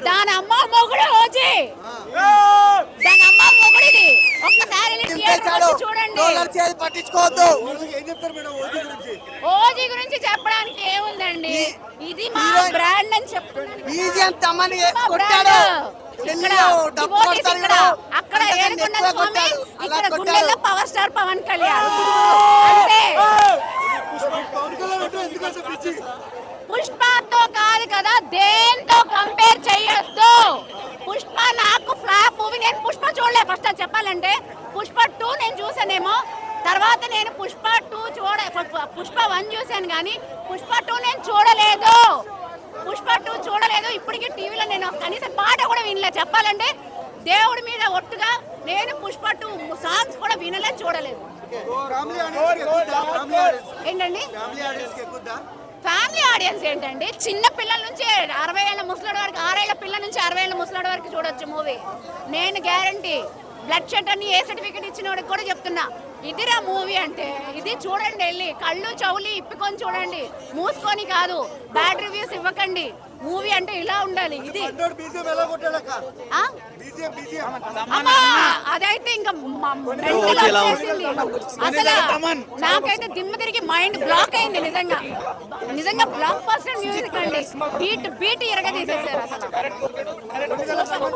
దాని అమ్మ మొగుడు ఓజీ, దాని అమ్మ మొగుడిది. ఒక్కసారి చూడండి. ఓజీ గురించి చెప్పడానికి ఏముందండి, ఇది మా బ్రాండ్ అని చెప్తున్నాను. అక్కడ ఏడుకున్న స్వామి, ఇక్కడ గుండెల్లో పవర్ స్టార్ పవన్ కళ్యాణ్. అంటే పుష్పతో కాదు కదా, దేంతో కంపేర్ చేయొద్దు. పుష్ప నాకు ఫ్లాప్ మూవీ. నేను పుష్ప చూడలే ఫస్ట్ అది చెప్పాలంటే. పుష్ప 2 నేను చూసానేమో, తర్వాత నేను పుష్ప 2 పుష్ప 1 చూసాను కానీ పుష్ప 2 నేను చూడలేదు. పుష్ప 2 చూడలేదు. ఇప్పటికీ టీవీలో నేను కనీసం పాట కూడా వినలే. చెప్పాలంటే దేవుడి మీద ఒట్టుగా నేను పుష్ప 2 సాంగ్స్ కూడా వినలే, చూడలేదు. ఏంటండి ఫ్యామిలీ ఆడియన్స్ ఏంటండి? చిన్న పిల్లల నుంచి 60 ఏళ్ళ ముసలాడు వరకు, 6 ఏళ్ల పిల్లల నుంచి 60 ఏళ్ళ ముసలాడు వరకు చూడొచ్చు మూవీ. నేను గ్యారంటీ బ్లడ్ షెడ్ అని ఏ సర్టిఫికేట్ ఇచ్చిన వాడికి కూడా చెప్తున్నా, ఇదిరా మూవీ అంటే. ఇది చూడండి, వెళ్ళి కళ్ళు చెవులు ఇప్పుకొని చూడండి, మూసుకొని కాదు. బ్యాడ్ రివ్యూస్ ఇవ్వకండి. మూవీ అంటే ఇలా ఉండాలి. ఇది అదైతే ఇంకా అసలు నాకైతే దిమ్మ తిరిగి మైండ్ బ్లాక్ అయింది. నిజంగా బ్లాక్ బస్టర్ మ్యూజిక్ అండి. బీట్ ఇరగ తీసేసారు అసలు.